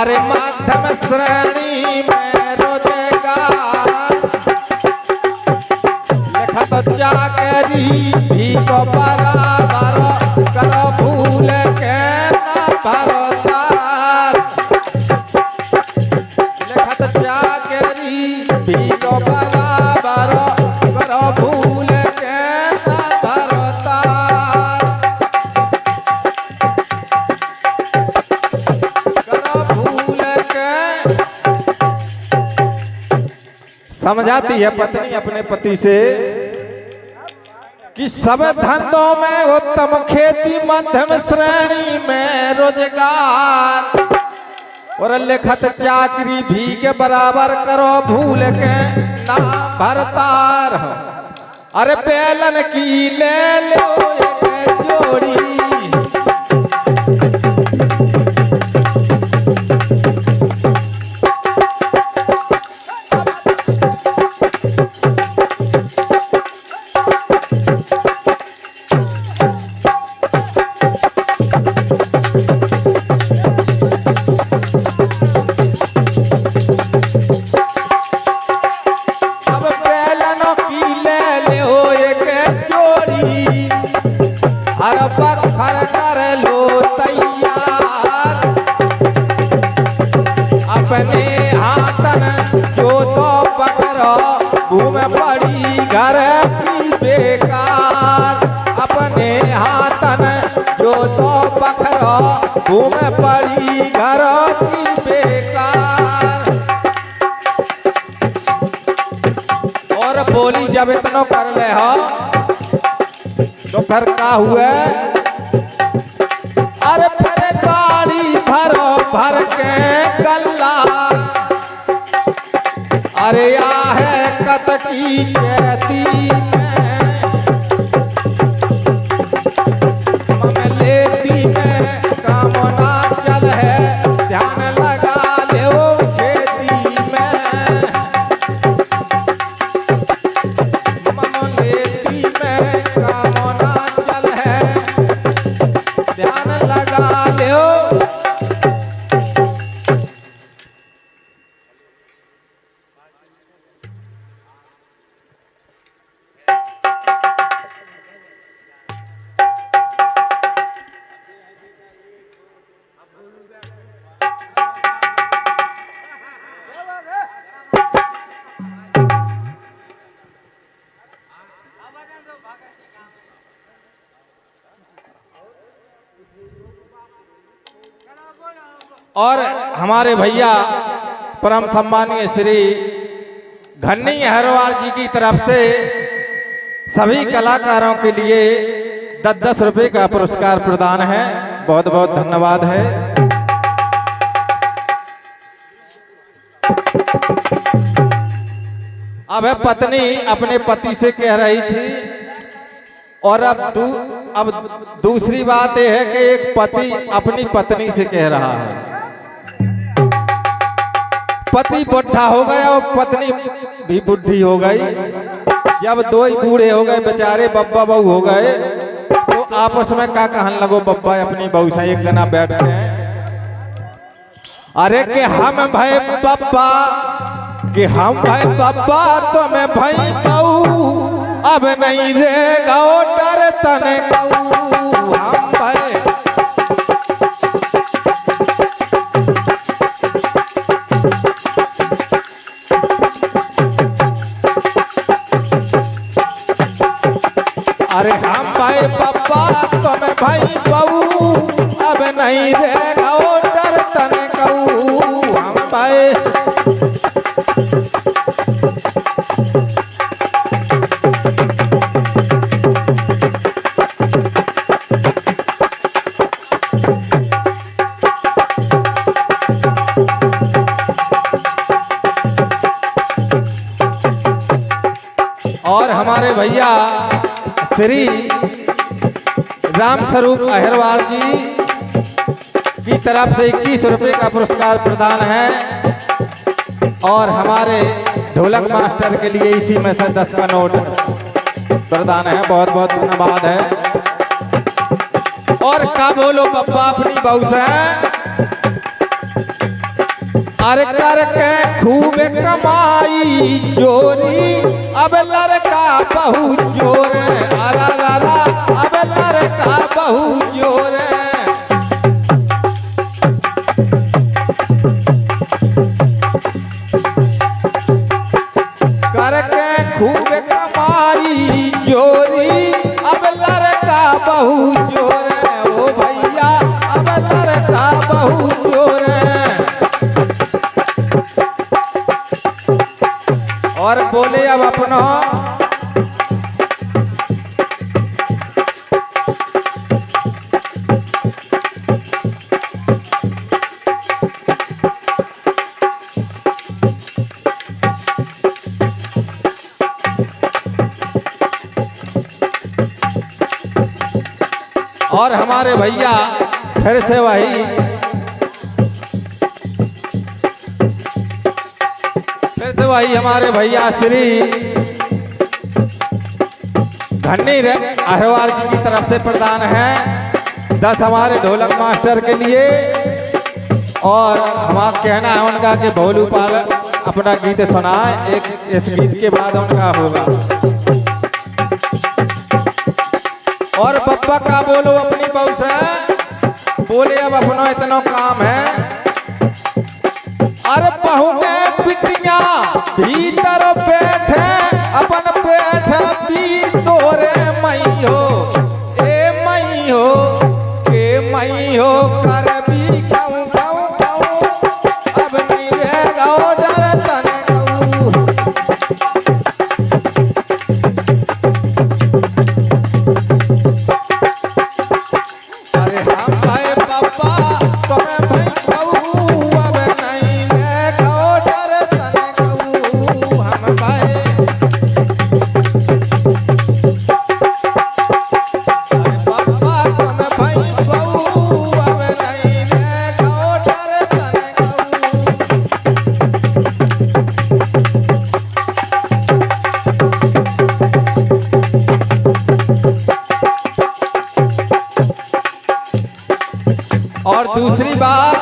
अरे मध्यम श्रेणी में रोजगार लिखत चाकरी भी को बराबर करो भूल के ना भरोसार लिखत चाकरी भी को बराबर करो भूल के ना भरोसार करो भूल के। समझाती है पत्नी अपने पति से कि सब धंधों में उत्तम खेती मध्यम श्रेणी में रोजगार और लिखत चाकरी भी के बराबर करो भूल के ना भरतार। अरे बेलन की ले लो एक जोड़ी पत्थर कर लो तैयार अपने हाथन जो तो पकड़ो घूम पड़ी घर की बेकार अपने हाथन जो तो पकड़ो घूम पड़ी घर की बेकार। और बोली जब इतना कर ले हो तो फिर का हुआ। अरे फिर गाड़ी भरो भर के गल्ला अरे या है कत की कहती में लेती में कामना चल है ध्यान लगा ले वो खेती में मम लेती में कामना चल है ध्यान लगा ले। और हमारे भैया परम सम्मानीय श्री घन्नी अहरवाल जी की तरफ से सभी कलाकारों के लिए 10-10 रुपए का पुरस्कार प्रदान है। बहुत बहुत धन्यवाद है। अब पत्नी अपने पति से कह रही थी और अब दूसरी बात यह है कि एक पति अपनी पत्नी से कह रहा है। पति बुढ़ा हो गया और पत्नी भी बुढ़ी हो गई। जब दो ही बूढ़े हो गए बेचारे बब्बा बहू हो गए तो आपस में क्या कहने लगो बब्बा अपनी बहू से एक दिन बैठ के अरे कि हम भाई बब्बा कि हम भाई बब्बा तो मैं भाई बहू अब नहीं रे गाओ डर तने हम भाई अरे हम भाई पापा तुम्हें भाई बहू अब नहीं रे गाओ डर तने कहू हम भाई। और हमारे भैया श्री राम स्वरूप अहिरवाल जी की तरफ से 21 रुपए का पुरस्कार प्रदान है और हमारे ढोलक मास्टर के लिए इसी में से 10 का नोट प्रदान है। बहुत बहुत धन्यवाद है। और का बोलो बब्बा अपनी बहू से अरे करके खूब कमाई चोरी अब लड़का बहु जोर अरा रा अब लड़का बहु जोर करके खूब कमाई चोरी अब लड़का बहु जोर ओ भैया अब लड़का बहु जोर और बोले अब अपना और हमारे भैया फिर से वही हमारे भैया श्री धन्नी अहरवाल जी की तरफ से प्रदान है 10 हमारे ढोलक मास्टर के लिए। और हमारा कहना है उनका कि भोलू पाल अपना गीत सुनाए, एक इस गीत के बाद उनका होगा। और पप्पा का बोलो अपनी बहू से बोले अब अपना इतना काम है। अरे बहू में पिटिया भीतर बैठे अपन बैठे पीर तोरे मई हो ए मई हो के मई हो कर भी खाऊं खाऊं खाऊं अब नहीं रहेगा डर तने अरे हम भाई पापा तुम्हें भाई और दूसरी बात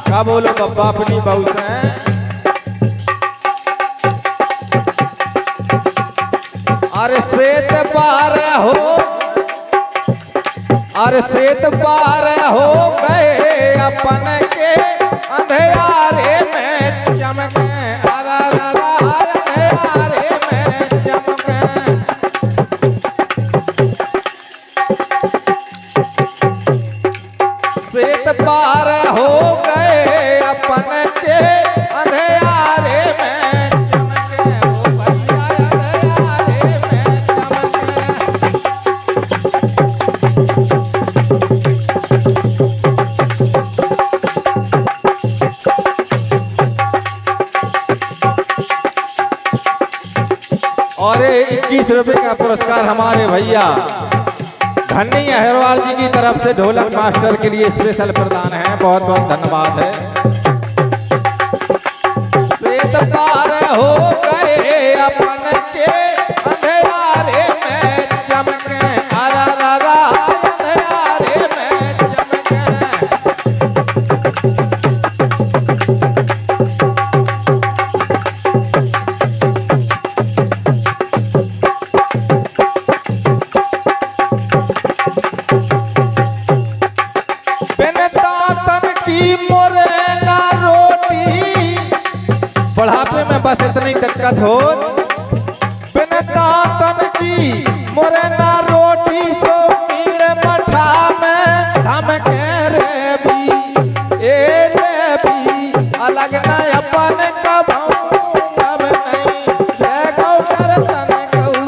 क्या बोलो बब्बा अपनी बहू से अरे सेत पार हो अरे सेत पार हो गए अपन के अंधेरे में चमके अरा अंधेरे में चमके सेत पार हो गए अपन के अंधेरे में चमके ओ भैया अंधेरे में चमके। और 21 रुपए का पुरस्कार हमारे भैया धन्नी अहरवाल जी की तरफ से ढोलक मास्टर के लिए स्पेशल प्रदान है। बहुत बहुत धन्यवाद है। सेत पार हो गए अपन के अंधेरे में चमके अरा अंधेरे में चमके। बढ़ापे में बस इतनी दिक्कत हो बिन दांतन की मोरना रोटी सो कीड़े मठा में धमके रे भी ए रे भी अलग न अपन कभाऊ अब नहीं गौ डर तन कहू।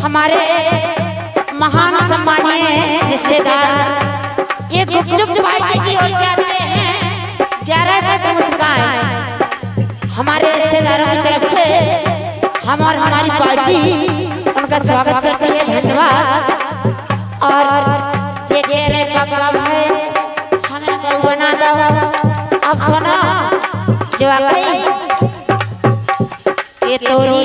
हमारे महान सम्मानीय रिश्तेदार ये गुपचुप पार्टी की ओर से आते हैं 11 हमारे रिश्तेदारों की तरफ से हम और हमारी पार्टी उनका स्वागत करते हैं, धन्यवाद। और जे कह रहे पापा भाई हमें बहू बना दो, अब सुनो जो आ गई ये तोरी